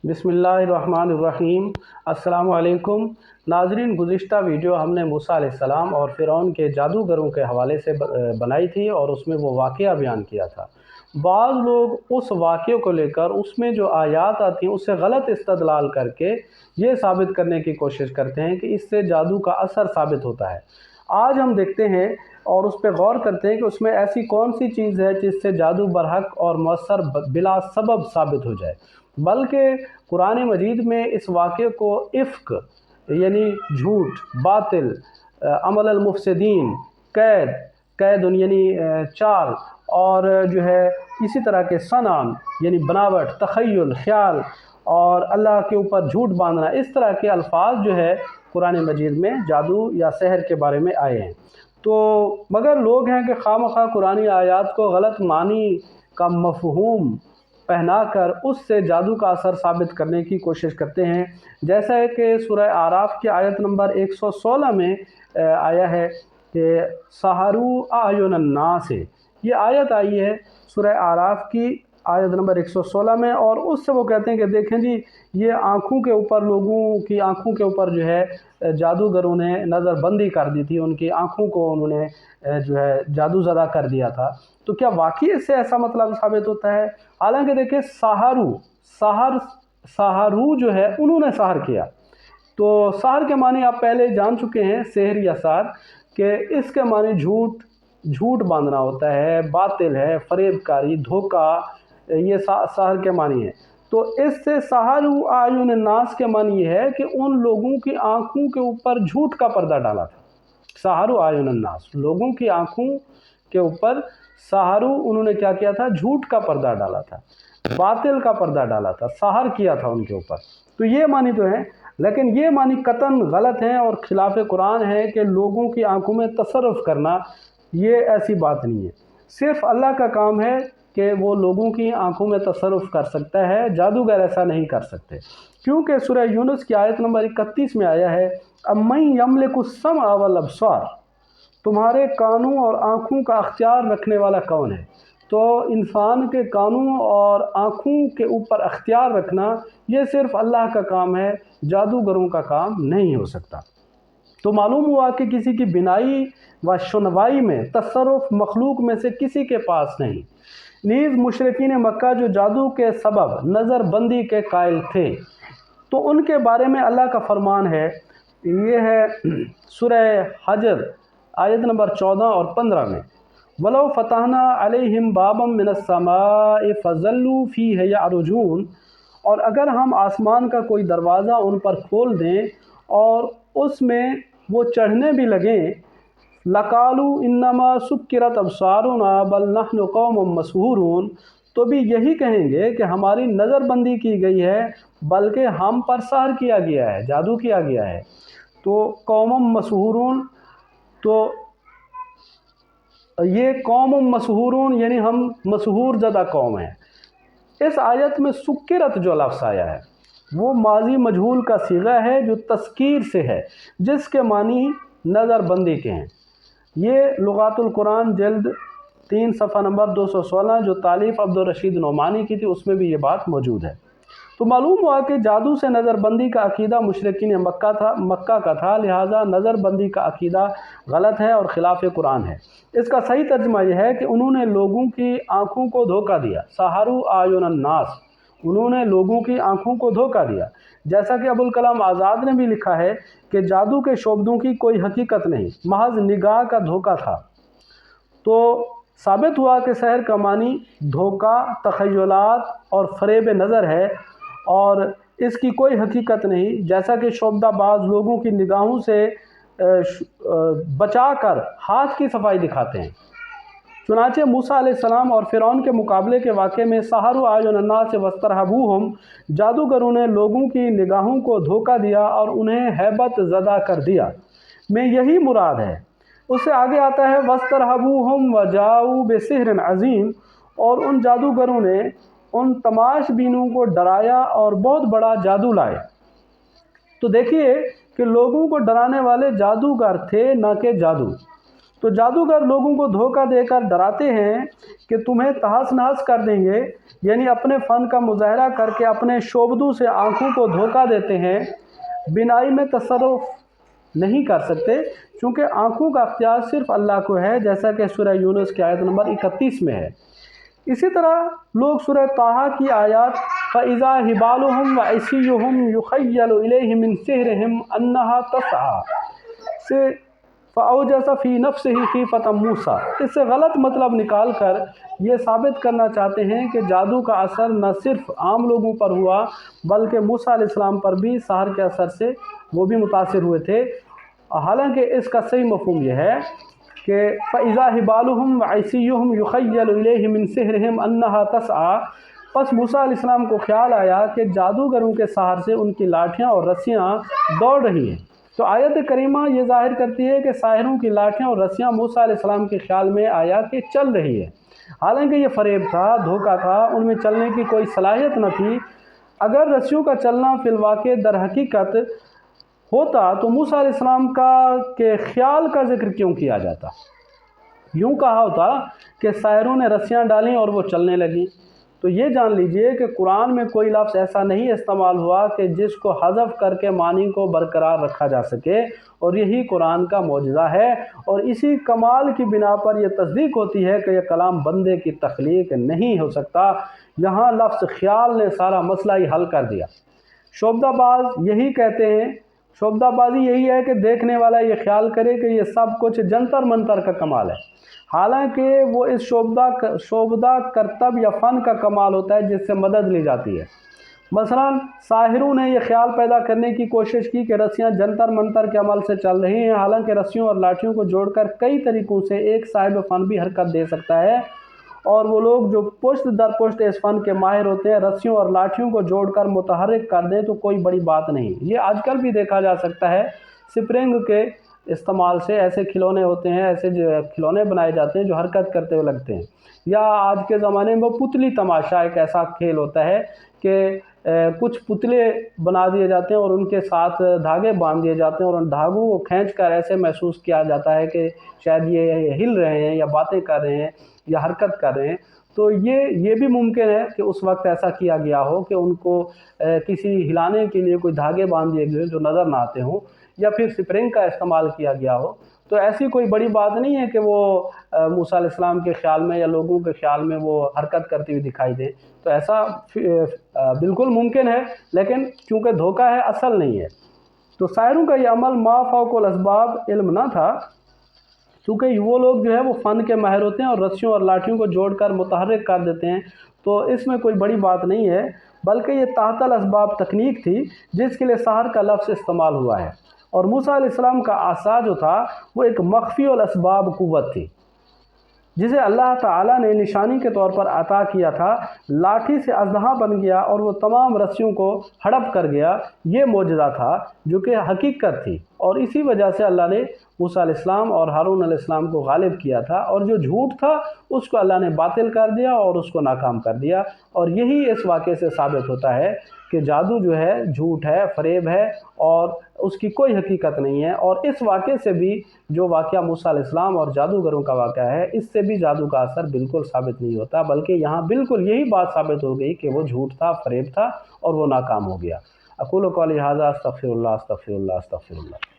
बिस्मिल्लाहिर्रहमानिर्रहीम। अस्सलाम वालेकुम नाज़रीन, गुज़िश्ता वीडियो हमने मूसा अलैहिस्सलाम और फ़िरौन के जादूगरों के हवाले से बनाई थी और उसमें वो वाक़या बयान किया था। बाज़ लोग उस वाक़े को लेकर उसमें जो आयात आती हैं उससे गलत इस्तदलाल करके ये साबित करने की कोशिश करते हैं कि इससे जादू का असर साबित होता है। आज हम देखते हैं और उस पर गौर करते हैं कि उसमें ऐसी कौन सी चीज़ है जिससे जादू बरहक और मौसर बिला सबब साबित हो जाए। बल्कि कुरान मजीद में इस वाक़े को इफ़्क यानी झूठ, बातिल, अमल अल मुफ़सिदीन, कैद यानी चाल और जो है इसी तरह के सनाम यानी बनावट, तख़य्युल, ख़्याल और अल्लाह के ऊपर झूठ बांधना, इस तरह के अल्फाज जो है कुरान मजीद में जादू या सहर के बारे में आए हैं। तो मगर लोग हैं कि खामखा कुरानी आयात को गलत मानी का मफ़हूम पहना कर उससे जादू का असर साबित करने की कोशिश करते हैं। जैसा है कि सूरह आराफ की आयत नंबर 116 में आया है कि सहारू आयुनन नास से, ये आयत आई है सूरह आराफ की आयत नंबर 116 में, और उससे वो कहते हैं कि देखें जी, ये आँखों के ऊपर, लोगों की आँखों के ऊपर जो है जादूगरों ने नज़रबंदी कर दी थी, उनकी आँखों को उन्होंने जो है जादू ज़दा कर दिया था। तो क्या वाकई इससे ऐसा मतलब साबित होता है? हालांकि देखिए, सहारू जो है उन्होंने सहर किया, तो सहर के मानी आप पहले जान चुके हैं, सेहर या सार, कि इसके मानी झूठ बांधना होता है, बातिल है, फरेबकारी, धोखा, ये सहर के मानी है। तो इससे सहारू आयुन नास के मानी ये है कि उन लोगों की आंखों के ऊपर झूठ का पर्दा डाला था। सहारू आयुन नास, लोगों की आंखों के ऊपर सहारू, उन्होंने क्या किया था? झूठ का पर्दा डाला था, बातिल का पर्दा डाला था, सहर किया था उनके ऊपर। तो ये मानी तो है, लेकिन ये मानी कतन गलत है और खिलाफ कुरान है कि लोगों की आंखों में तसर्रुफ़ करना, ये ऐसी बात नहीं है। सिर्फ अल्लाह का काम है कि वो लोगों की आंखों में तसर्रुफ़ कर सकता है, जादूगर ऐसा नहीं कर सकते। क्योंकि सूरह यूनुस की आयत नंबर 31 में आया है, अम्मन यमलिकु सम्अ वल अब्सार, तुम्हारे कानों और आँखों का अख्तियार रखने वाला कौन है? तो इंसान के कानों और आँखों के ऊपर अख्तियार रखना ये सिर्फ अल्लाह का काम है, जादूगरों का काम नहीं हो सकता। तो मालूम हुआ कि किसी की बिनाई व सुनवाई में तसर्रुफ़ मखलूक में से किसी के पास नहीं। नीज़ मुशरिकीन मक्का जो जादू के सबब नज़रबंदी के कायल थे, तो उनके बारे में अल्लाह का फरमान है, ये है सूरह हजर आयत नंबर 14 और 15 में, वलो फ़तहना अलैहिम बाबम मिनस समाए फ़ज़ल्लू फ़ीहि यअरुजून, और अगर हम आसमान का कोई दरवाज़ा उन पर खोल दें और उसमें वो चढ़ने भी लगें, लकालू इन्नमा सुक्किरत अबसारुना बल नहनु कौमुम मसहूरून, तो भी यही कहेंगे कि हमारी नज़रबंदी की गई है, बल्कि हम पर सहर किया गया है, जादू किया गया है। तो कौमुम मसहूरून, तो ये कौमुम मसहूरून यानी हम मसहूर ज़दा कौम हैं। इस आयत में सुक्किरत जो लफ्ज़ आया है वो माजी मजहूल का सीगा है जो तस्कीर से है, जिसके मानी नज़रबंदी के हैं। ये लुगातुल कुरान जल्द 3 सफ़ा नंबर 216 जो तालीफ़ अब्दुल रशीद नोमानी की थी, उसमें भी ये बात मौजूद है। तो मालूम हुआ कि जादू से नज़रबंदी का अकीदा मुशरिकीन मक्का का था, लिहाजा नज़रबंदी का अकीदा गलत है और ख़िलाफ़ कुरान है। इसका सही तर्जुमा यह है कि उन्होंने लोगों की आँखों को धोखा दिया, सहारू आयुनन नास, उन्होंने लोगों की आँखों को धोखा दिया। जैसा कि अबुल कलाम आज़ाद ने भी लिखा है कि जादू के शोबदों की कोई हकीकत नहीं, महज निगाह का धोखा था। तो साबित हुआ कि सहर का मानी धोखा, तख़य्युलात और फ़रेब नज़र है और इसकी कोई हकीकत नहीं, जैसा कि शोबदाबाज लोगों की निगाहों से बचाकर हाथ की सफाई दिखाते हैं। चुनाचे मूसा अलैहिस्सलाम और फ़िरौन के मुकाबले के वाक़े में सहारू आयुन नास से वस्तरहबूहुम, जादूगरों ने लोगों की निगाहों को धोखा दिया और उन्हें हैबत ज़दा कर दिया, में यही मुराद है। उससे आगे आता है वस्तरहबूहुम वजाऊ बेसिहरिन अज़ीम, और उन जादूगरों ने उन तमाशबीनों को डराया और बहुत बड़ा जादू लाए। तो देखिए कि लोगों को डराने वाले जादूगर थे, ना कि जादू। تو جادوگر لوگوں کو دھوکہ دے کر ڈراتے ہیں کہ تمہیں تہس نہس کر دیں گے، یعنی اپنے فن کا مظاہرہ کر کے اپنے شعبدوں سے آنکھوں کو دھوکہ دیتے ہیں۔ بینائی میں تصرف نہیں کر سکتے چونکہ آنکھوں کا اختیار صرف اللہ کو ہے، جیسا کہ سورہ یونس کی آیت نمبر 31 میں ہے۔ اسی طرح لوگ سورہ طٰہٰ کی آیات فَإِذَا حِبَالُهُمْ وَعِصِيُّهُمْ يُخَيَّلُ إِلَيْهِ مِنْ سِحْرِهِمْ أَنَّهَا تَسْعَىٰ سے فَأَوْجَسَ فِي نَفْسِهِ خِیفَةَ مُوسَىٰ اس سے غلط مطلب نکال کر یہ ثابت کرنا چاہتے ہیں کہ جادو کا اثر نہ صرف عام لوگوں پر ہوا بلکہ موسیٰ علیہ السلام پر بھی سحر کے اثر سے وہ بھی متاثر ہوئے تھے۔ حالانکہ اس کا صحیح مفہوم یہ ہے کہ فَإِذَا حِبَالُهُمْ وَعِصِيُّهُمْ يُخَيَّلُ إِلَيْهِ مِنْ سِحْرِهِمْ أَنَّهَا تَسْعَىٰ پس موسیٰ علیہ السلام کو خیال آیا کہ جادوگروں کے سحر سے ان کی لاٹھیاں اور رسیاں دوڑ رہی ہیں۔ تو آیت کریمہ یہ ظاہر کرتی ہے کہ ساحروں کی لاٹھیاں اور رسیاں موسیٰ علیہ السلام کے خیال میں آیا کہ چل رہی ہے، حالانکہ یہ فریب تھا، دھوکہ تھا، ان میں چلنے کی کوئی صلاحیت نہ تھی۔ اگر رسیوں کا چلنا فی الواقع در حقیقت ہوتا تو موسیٰ علیہ السلام کے خیال کا ذکر کیوں کیا جاتا؟ یوں کہا ہوتا کہ ساحروں نے رسیاں ڈالیں اور وہ چلنے لگیں۔ تو یہ جان لیجئے کہ قرآن میں کوئی لفظ ایسا نہیں استعمال ہوا کہ جس کو حذف کر کے معنی کو برقرار رکھا جا سکے، اور یہی قرآن کا معجزہ ہے، اور اسی کمال کی بنا پر یہ تصدیق ہوتی ہے کہ یہ کلام بندے کی تخلیق نہیں ہو سکتا۔ یہاں لفظ خیال نے سارا مسئلہ ہی حل کر دیا۔ شعبدہ باز یہی کہتے ہیں، شعبدہ بازی یہی ہے کہ دیکھنے والا یہ خیال کرے کہ یہ سب کچھ جنتر منتر کا کمال ہے، حالانکہ وہ اس شعبدہ کرتب یا فن کا کمال ہوتا ہے جس سے مدد لی جاتی ہے۔ مثلا ساحروں نے یہ خیال پیدا کرنے کی کوشش کی کہ رسیاں جنتر منتر کے عمل سے چل رہی ہیں، حالانکہ رسیوں اور لاٹھیوں کو جوڑ کر کئی طریقوں سے ایک صاحب فن بھی حرکت دے سکتا ہے، اور وہ لوگ جو پشت در پشت اس فن کے ماہر ہوتے ہیں رسیوں اور لاٹھیوں کو جوڑ کر متحرک کر دیں تو کوئی بڑی بات نہیں۔ یہ آج کل بھی دیکھا جا سکتا ہے، سپرنگ کے استعمال سے ایسے کھلونے ہوتے ہیں، ایسے کھلونے بنائے جاتے ہیں جو حرکت کرتے ہوئے لگتے ہیں، یا آج کے زمانے میں پتلی تماشا ایک ایسا کھیل ہوتا ہے کہ کچھ پتلے بنا دیے جاتے ہیں اور ان کے ساتھ دھاگے باندھ دیے جاتے ہیں، اور ان دھاگوں کو کھینچ کر ایسے محسوس کیا جاتا ہے کہ شاید یہ ہل رہے ہیں یا باتیں کر رہے ہیں یا حرکت کر رہے ہیں۔ تو یہ بھی ممکن ہے کہ اس وقت ایسا کیا گیا ہو کہ ان کو کسی ہلانے کے لیے کوئی دھاگے باندھ دیے گئے جو نظر نہ آتے ہوں، یا پھر سپرنگ کا استعمال کیا گیا ہو۔ تو ایسی کوئی بڑی بات نہیں ہے کہ وہ موسیٰ علیہ السلام کے خیال میں یا لوگوں کے خیال میں وہ حرکت کرتی ہوئی دکھائی دے، تو ایسا بالکل ممکن ہے، لیکن چونکہ دھوکہ ہے، اصل نہیں ہے۔ تو ساحروں کا یہ عمل ما فوق الاسباب علم نہ تھا، چونکہ وہ لوگ جو ہے وہ فن کے ماہر ہوتے ہیں اور رسیوں اور لاٹھیوں کو جوڑ کر متحرک کر دیتے ہیں، تو اس میں کوئی بڑی بات نہیں ہے، بلکہ یہ تحت الاسباب تکنیک تھی جس کے لیے سحر کا لفظ استعمال ہوا ہے۔ اور موسیٰ علیہ السلام کا عصا جو تھا وہ ایک مخفی الاسباب قوت تھی جسے اللہ تعالیٰ نے نشانی کے طور پر عطا کیا تھا۔ لاٹھی سے اژدہا بن گیا اور وہ تمام رسیوں کو ہڑپ کر گیا۔ یہ معجزہ تھا جو کہ حقیقت تھی، اور اسی وجہ سے اللہ نے موسیٰ علیہ السلام اور ہارون علیہ السلام کو غالب کیا تھا، اور جو جھوٹ تھا اس کو اللہ نے باطل کر دیا اور اس کو ناکام کر دیا۔ اور یہی اس واقعے سے ثابت ہوتا ہے کہ جادو جو ہے جھوٹ ہے، فریب ہے، اور اس کی کوئی حقیقت نہیں ہے۔ اور اس واقعے سے بھی، جو واقعہ موسیٰ علیہ السلام اور جادوگروں کا واقعہ ہے، اس سے بھی جادو کا اثر بالکل ثابت نہیں ہوتا، بلکہ یہاں بالکل یہی بات ثابت ہو گئی کہ وہ جھوٹ تھا، فریب تھا، اور وہ ناکام ہو گیا۔ اقول قولی ھذا استغفر اللہ استغفر اللہ استغفر اللہ۔